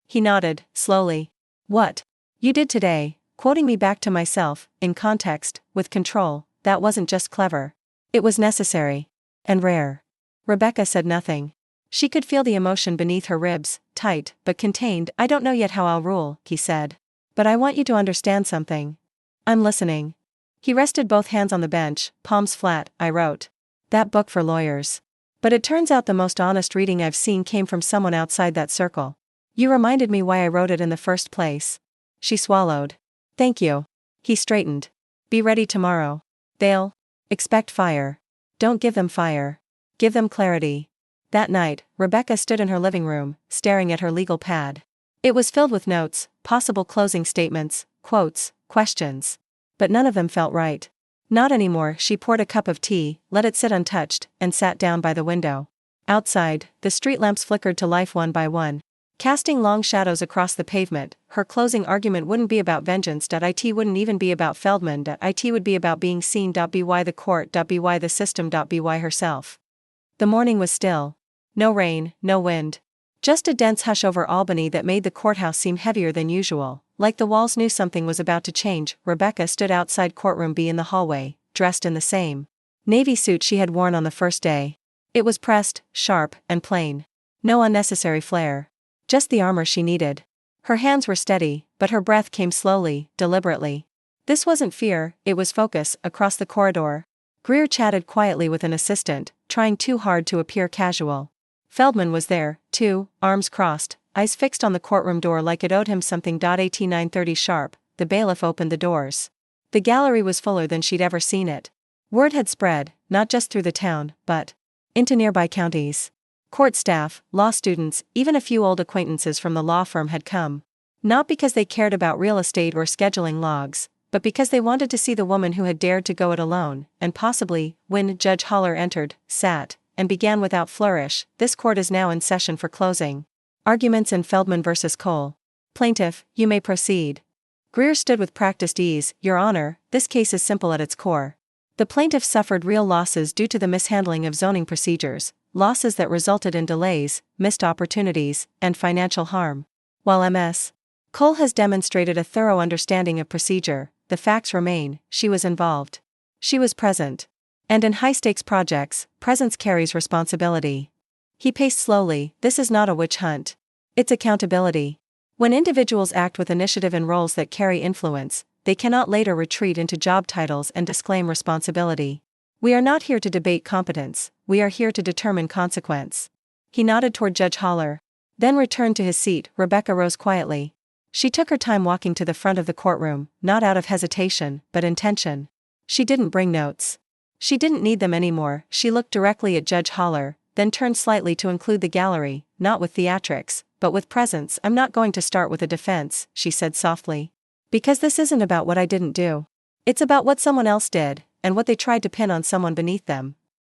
He nodded, slowly. What? You did today, quoting me back to myself, in context, with control, that wasn't just clever. It was necessary. And rare. Rebecca said nothing. She could feel the emotion beneath her ribs, tight, but contained. I don't know yet how I'll rule, he said. But I want you to understand something. I'm listening. He rested both hands on the bench, palms flat. I wrote that book for lawyers. But it turns out the most honest reading I've seen came from someone outside that circle. You reminded me why I wrote it in the first place. She swallowed. Thank you. He straightened. Be ready tomorrow. They'll expect fire. Don't give them fire. Give them clarity. That night, Rebecca stood in her living room, staring at her legal pad. It was filled with notes, possible closing statements, quotes, questions. But none of them felt right. Not anymore. She poured a cup of tea, let it sit untouched, and sat down by the window. Outside, the street lamps flickered to life one by one, casting long shadows across the pavement. Her closing argument wouldn't be about vengeance. It wouldn't even be about Feldman. It would be about being seen. By the court. By the system. By herself. The morning was still. No rain, no wind. Just a dense hush over Albany that made the courthouse seem heavier than usual, like the walls knew something was about to change. Rebecca stood outside courtroom B in the hallway, dressed in the same navy suit she had worn on the first day. It was pressed, sharp, and plain. No unnecessary flair. Just the armor she needed. Her hands were steady, but her breath came slowly, deliberately. This wasn't fear, it was focus. Across the corridor, Greer chatted quietly with an assistant, trying too hard to appear casual. Feldman was there, too, arms crossed, eyes fixed on the courtroom door like it owed him something. At 9:30 sharp, the bailiff opened the doors. The gallery was fuller than she'd ever seen it. Word had spread, not just through the town, but into nearby counties. Court staff, law students, even a few old acquaintances from the law firm had come. Not because they cared about real estate or scheduling logs, but because they wanted to see the woman who had dared to go it alone, and possibly, when Judge Holler entered, sat, and began without flourish. This court is now in session for closing arguments in Feldman versus Cole. Plaintiff, you may proceed. Greer stood with practiced ease. Your Honor, this case is simple at its core. The plaintiff suffered real losses due to the mishandling of zoning procedures, losses that resulted in delays, missed opportunities, and financial harm. While Ms. Cole has demonstrated a thorough understanding of procedure, the facts remain: she was involved. She was present. And in high-stakes projects, presence carries responsibility. He paced slowly. This is not a witch hunt. It's accountability. When individuals act with initiative in roles that carry influence, they cannot later retreat into job titles and disclaim responsibility. We are not here to debate competence, we are here to determine consequence. He nodded toward Judge Holler, then returned to his seat. Rebecca rose quietly. She took her time walking to the front of the courtroom, not out of hesitation, but intention. She didn't bring notes. She didn't need them anymore. She looked directly at Judge Holler, then turned slightly to include the gallery, not with theatrics, but with presence. I'm not going to start with a defense, she said softly. Because this isn't about what I didn't do. It's about what someone else did, and what they tried to pin on someone beneath them.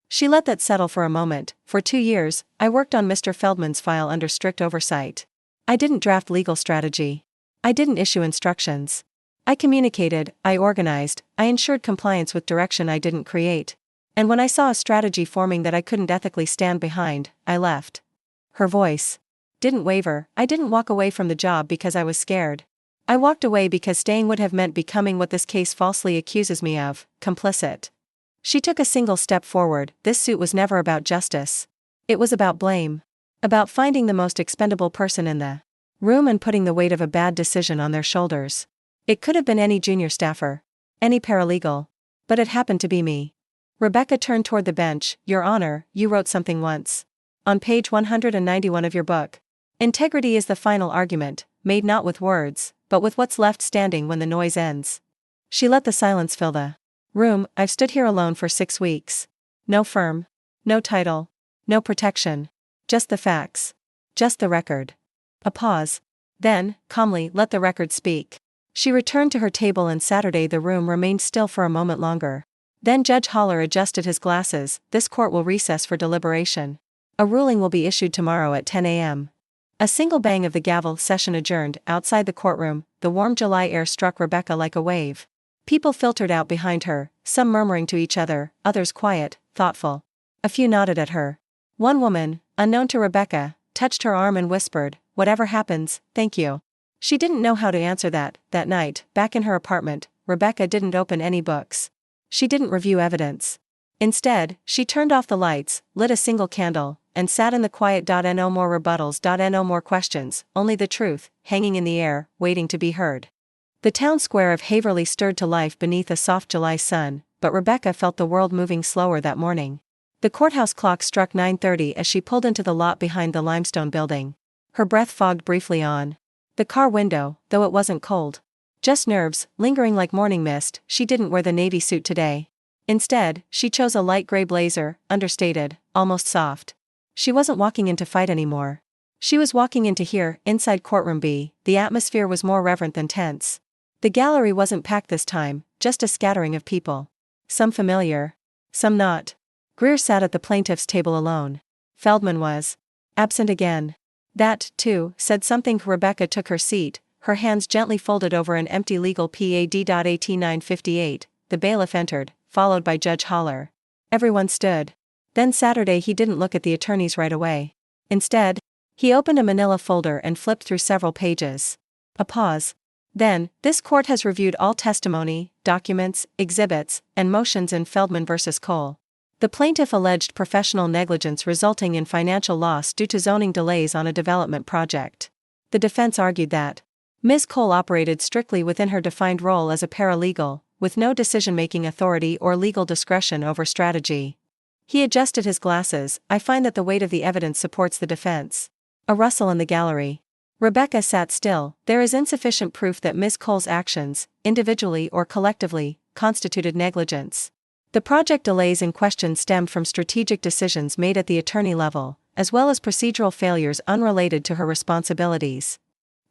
She let that settle for a moment. For 2 years, I worked on Mr. Feldman's file under strict oversight. I didn't draft legal strategy. I didn't issue instructions. I communicated, I organized, I ensured compliance with direction I didn't create. And when I saw a strategy forming that I couldn't ethically stand behind, I left. Her voice didn't waver. I didn't walk away from the job because I was scared. I walked away because staying would have meant becoming what this case falsely accuses me of, complicit. She took a single step forward. This suit was never about justice. It was about blame. About finding the most expendable person in the room and putting the weight of a bad decision on their shoulders. It could have been any junior staffer, any paralegal, but it happened to be me. Rebecca turned toward the bench. Your Honor, you wrote something once. On page 191 of your book. Integrity is the final argument, made not with words, but with what's left standing when the noise ends. She let the silence fill the room. I've stood here alone for 6 weeks. No firm. No title. No protection. Just the facts. Just the record. A pause. Then, calmly, let the record speak. She returned to her table and Saturday the room remained still for a moment longer. Then Judge Holler adjusted his glasses. This court will recess for deliberation. A ruling will be issued tomorrow at 10 a.m. A single bang of the gavel, session adjourned. Outside the courtroom, the warm July air struck Rebecca like a wave. People filtered out behind her, some murmuring to each other, others quiet, thoughtful. A few nodded at her. One woman, unknown to Rebecca, touched her arm and whispered, "Whatever happens, thank you." She didn't know how to answer that. That night, back in her apartment, Rebecca didn't open any books. She didn't review evidence. Instead, she turned off the lights, lit a single candle, and sat in the quiet. No more rebuttals. No more questions, only the truth, hanging in the air, waiting to be heard. The town square of Haverly stirred to life beneath a soft July sun, but Rebecca felt the world moving slower that morning. The courthouse clock struck 9:30 as she pulled into the lot behind the limestone building. Her breath fogged briefly on the car window, though it wasn't cold. Just nerves, lingering like morning mist. She didn't wear the navy suit today. Instead, she chose a light gray blazer, understated, almost soft. She wasn't walking in to fight anymore. She was walking in to hear. Inside courtroom B, the atmosphere was more reverent than tense. The gallery wasn't packed this time, just a scattering of people. Some familiar, some not. Greer sat at the plaintiff's table alone. Feldman was absent again. That, too, said something. Rebecca took her seat, her hands gently folded over an empty legal pad. At 9:58, the bailiff entered, followed by Judge Haller. Everyone stood. Then Saturday he didn't look at the attorneys right away. Instead, he opened a manila folder and flipped through several pages. A pause. Then, "This court has reviewed all testimony, documents, exhibits, and motions in Feldman v. Cole. The plaintiff alleged professional negligence resulting in financial loss due to zoning delays on a development project. The defense argued that Ms. Cole operated strictly within her defined role as a paralegal, with no decision-making authority or legal discretion over strategy." He adjusted his glasses. "I find that the weight of the evidence supports the defense." A rustle in the gallery. Rebecca sat still. "There is insufficient proof that Ms. Cole's actions, individually or collectively, constituted negligence. The project delays in question stemmed from strategic decisions made at the attorney level, as well as procedural failures unrelated to her responsibilities."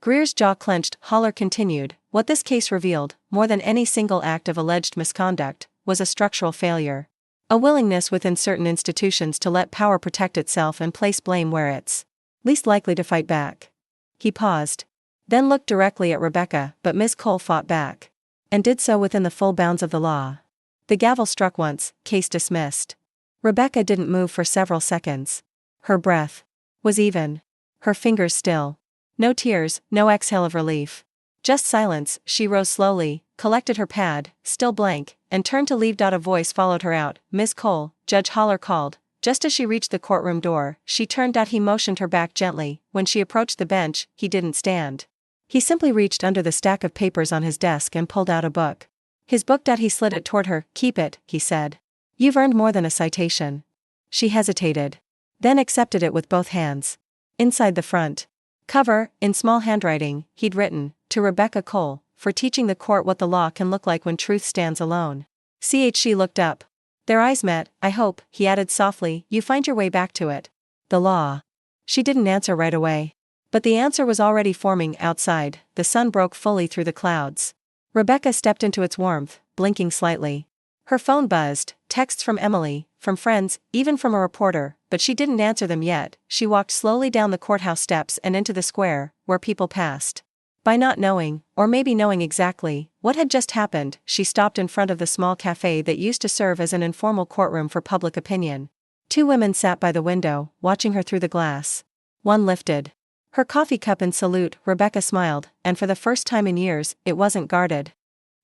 Greer's jaw clenched. Haller continued, "What this case revealed, more than any single act of alleged misconduct, was a structural failure. A willingness within certain institutions to let power protect itself and place blame where it's least likely to fight back." He paused. Then looked directly at Rebecca, "But Ms. Cole fought back. And did so within the full bounds of the law." The gavel struck once, case dismissed. Rebecca didn't move for several seconds. Her breath was even. Her fingers still. No tears, no exhale of relief. Just silence. She rose slowly, collected her pad, still blank, and turned to leave. A voice followed her out. "Miss Cole," Judge Haller called. Just as she reached the courtroom door, she turned. He motioned her back gently. When she approached the bench, he didn't stand. He simply reached under the stack of papers on his desk and pulled out a book. His book. He slid it toward her. "Keep it," he said. "You've earned more than a citation." She hesitated. Then accepted it with both hands. Inside the front cover, in small handwriting, he'd written, "To Rebecca Cole, for teaching the court what the law can look like when truth stands alone." She looked up. Their eyes met. "I hope," he added softly, "you find your way back to it." The law. She didn't answer right away. But the answer was already forming. Outside, the sun broke fully through the clouds. Rebecca stepped into its warmth, blinking slightly. Her phone buzzed, texts from Emily, from friends, even from a reporter, but she didn't answer them yet. She walked slowly down the courthouse steps and into the square, where people passed by, not knowing, or maybe knowing exactly, what had just happened. She stopped in front of the small cafe that used to serve as an informal courtroom for public opinion. Two women sat by the window, watching her through the glass. One lifted her coffee cup in salute. Rebecca smiled, and for the first time in years, it wasn't guarded.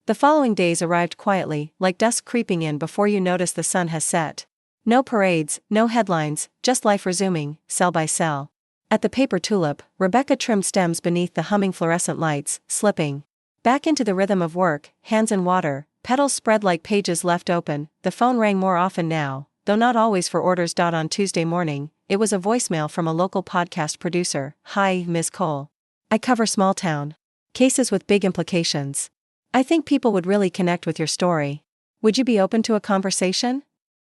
The following days arrived quietly, like dusk creeping in before you notice the sun has set. No parades, no headlines, just life resuming, cell by cell. At the paper tulip, Rebecca trimmed stems beneath the humming fluorescent lights, slipping back into the rhythm of work, hands in water, petals spread like pages left open. The phone rang more often now, though not always for orders. On Tuesday morning, it was a voicemail from a local podcast producer. "Hi, Ms. Cole. I cover small town cases with big implications. I think people would really connect with your story. Would you be open to a conversation?"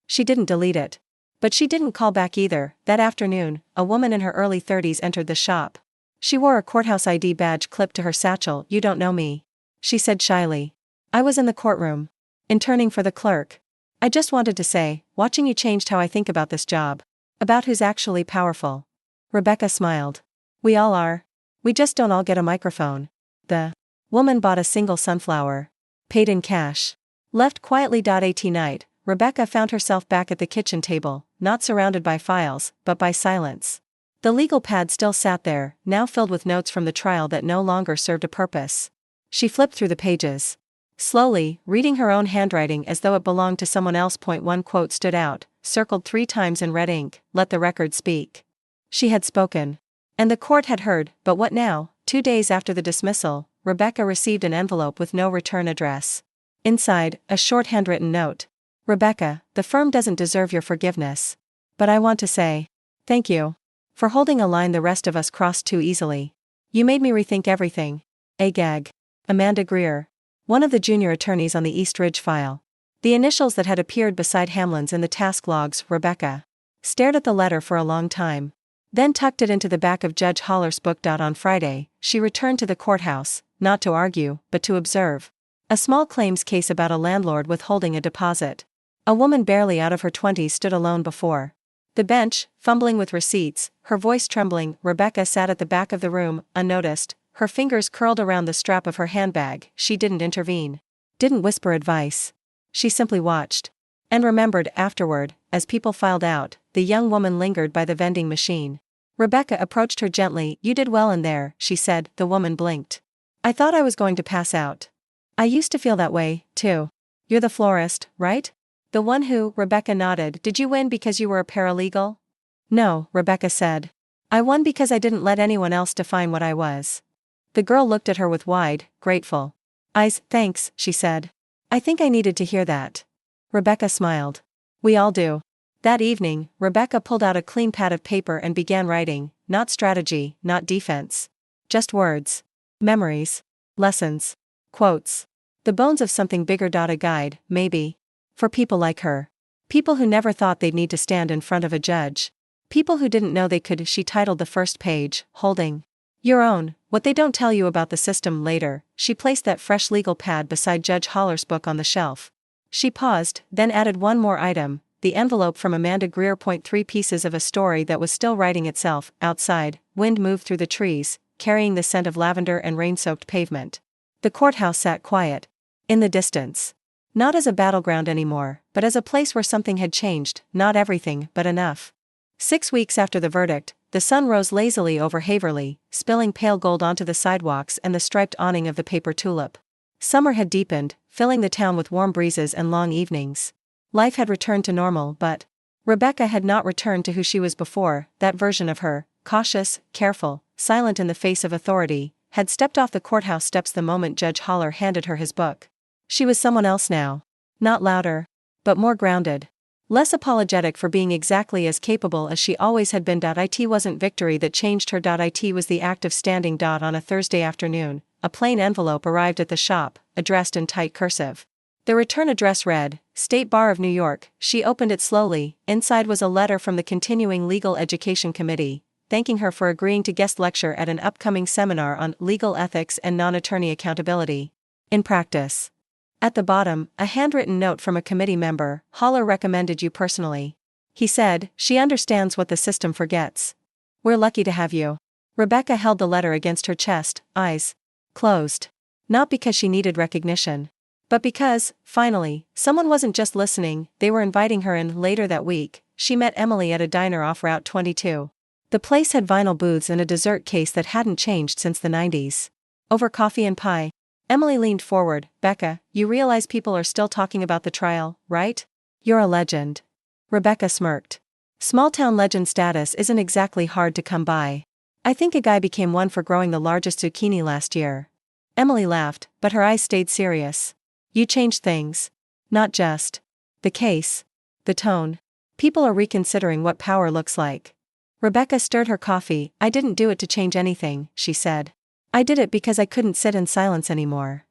She didn't delete it. But she didn't call back either. That afternoon, a woman in her early 30s entered the shop. She wore a courthouse ID badge clipped to her satchel. "You don't know me," she said shyly. "I was in the courtroom, interning for the clerk. I just wanted to say, watching you changed how I think about this job." About who's actually powerful. Rebecca smiled. We all are. We just don't all get a microphone. The woman bought a single sunflower. Paid in cash. Left quietly. At night, Rebecca found herself back at the kitchen table, not surrounded by files, but by silence. The legal pad still sat there, now filled with notes from the trial that no longer served a purpose. She flipped through the pages. Slowly, reading her own handwriting as though it belonged to someone else. One quote stood out, circled 3 times in red ink: "Let the record speak." She had spoken. And the court had heard, but what now? 2 days after the dismissal, Rebecca received an envelope with no return address. Inside, a short handwritten note. Rebecca, the firm doesn't deserve your forgiveness. But I want to say, thank you. For holding a line the rest of us crossed too easily. You made me rethink everything. Agag. Amanda Greer. One of the junior attorneys on the East Ridge file. The initials that had appeared beside Hamlin's in the task logs. Rebecca stared at the letter for a long time. Then tucked it into the back of Judge Holler's book. On Friday, she returned to the courthouse, not to argue, but to observe. A small claims case about a landlord withholding a deposit. A woman barely out of her 20s stood alone before the bench, fumbling with receipts, her voice trembling. Rebecca sat at the back of the room, unnoticed, her fingers curled around the strap of her handbag. She didn't intervene. Didn't whisper advice. She simply watched. And remembered, afterward, as people filed out, the young woman lingered by the vending machine. Rebecca approached her gently. You did well in there, she said. The woman blinked. I thought I was going to pass out. I used to feel that way, too. You're the florist, right? The one who, Rebecca nodded. Did you win because you were a paralegal? No, Rebecca said. I won because I didn't let anyone else define what I was. The girl looked at her with wide, grateful eyes. Thanks, she said. I think I needed to hear that. Rebecca smiled. We all do. That evening, Rebecca pulled out a clean pad of paper and began writing, not strategy, not defense. Just words. Memories. Lessons. Quotes. The bones of something bigger. A guide, maybe. For people like her. People who never thought they'd need to stand in front of a judge. People who didn't know they could. She titled the first page, Holding Your Own, What They Don't Tell You About the System. Later, she placed that fresh legal pad beside Judge Holler's book on the shelf. She paused, then added one more item, the envelope from Amanda Greer. 3 pieces of a story that was still writing itself. Outside, wind moved through the trees, carrying the scent of lavender and rain-soaked pavement. The courthouse sat quiet. In the distance. Not as a battleground anymore, but as a place where something had changed, not everything, but enough. 6 weeks after the verdict, the sun rose lazily over Haverly, spilling pale gold onto the sidewalks and the striped awning of the paper tulip. Summer had deepened, filling the town with warm breezes and long evenings. Life had returned to normal, but Rebecca had not returned to who she was before. That version of her, cautious, careful, silent in the face of authority, had stepped off the courthouse steps the moment Judge Holler handed her his book. She was someone else now. Not louder, but more grounded. Less apologetic for being exactly as capable as she always had been. It wasn't victory that changed her. It was the act of standing. On a Thursday afternoon, a plain envelope arrived at the shop, addressed in tight cursive. The return address read, State Bar of New York. She opened it slowly. Inside was a letter from the Continuing Legal Education Committee, thanking her for agreeing to guest lecture at an upcoming seminar on legal ethics and non-attorney accountability. In practice. At the bottom, a handwritten note from a committee member. Holler recommended you personally. He said, she understands what the system forgets. We're lucky to have you. Rebecca held the letter against her chest, eyes closed. Not because she needed recognition. But because, finally, someone wasn't just listening, they were inviting her in. Later that week, she met Emily at a diner off Route 22. The place had vinyl booths and a dessert case that hadn't changed since the 90s. Over coffee and pie, Emily leaned forward. Becca, you realize people are still talking about the trial, right? You're a legend. Rebecca smirked. Small-town legend status isn't exactly hard to come by. I think a guy became one for growing the largest zucchini last year. Emily laughed, but her eyes stayed serious. You changed things. Not just the case. The tone. People are reconsidering what power looks like. Rebecca stirred her coffee. I didn't do it to change anything, she said. I did it because I couldn't sit in silence anymore.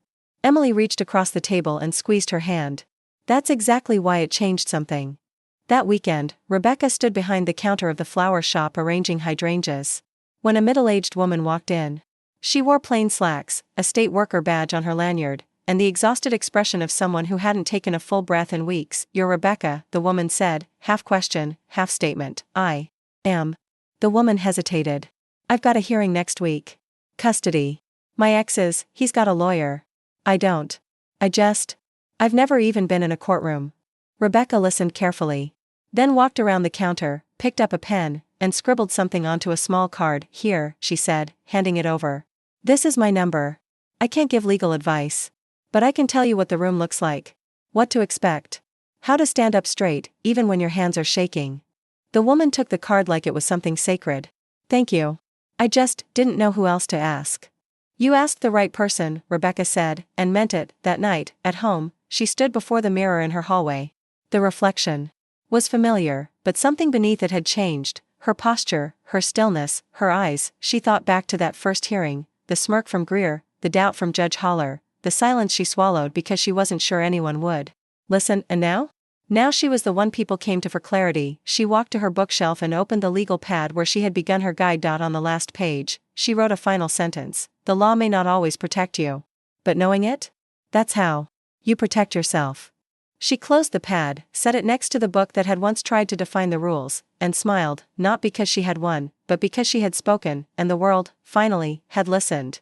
Emily reached across the table and squeezed her hand. That's exactly why it changed something. That weekend, Rebecca stood behind the counter of the flower shop arranging hydrangeas. When a middle-aged woman walked in. She wore plain slacks, a state worker badge on her lanyard, and the exhausted expression of someone who hadn't taken a full breath in weeks. "You're Rebecca," the woman said, half question, half statement. "I am." The woman hesitated. "I've got a hearing next week." "Custody." "My ex's, he's got a lawyer." "I don't. I've never even been in a courtroom." Rebecca listened carefully. Then walked around the counter, picked up a pen, and scribbled something onto a small card. "Here," she said, handing it over. "This is my number. I can't give legal advice. But I can tell you what the room looks like. What to expect. How to stand up straight, even when your hands are shaking." The woman took the card like it was something sacred. "Thank you. I just didn't know who else to ask." "You asked the right person," Rebecca said, and meant it. That night, at home, she stood before the mirror in her hallway. The reflection was familiar, but something beneath it had changed. Her posture, her stillness, her eyes. She thought back to that first hearing, the smirk from Greer, the doubt from Judge Haller, the silence she swallowed because she wasn't sure anyone would listen. And now? Now she was the one people came to for clarity. She walked to her bookshelf and opened the legal pad where she had begun her guide. On the last page, she wrote a final sentence. "The law may not always protect you. But knowing it? That's how you protect yourself." She closed the pad, set it next to the book that had once tried to define the rules, and smiled, not because she had won, but because she had spoken, and the world, finally, had listened.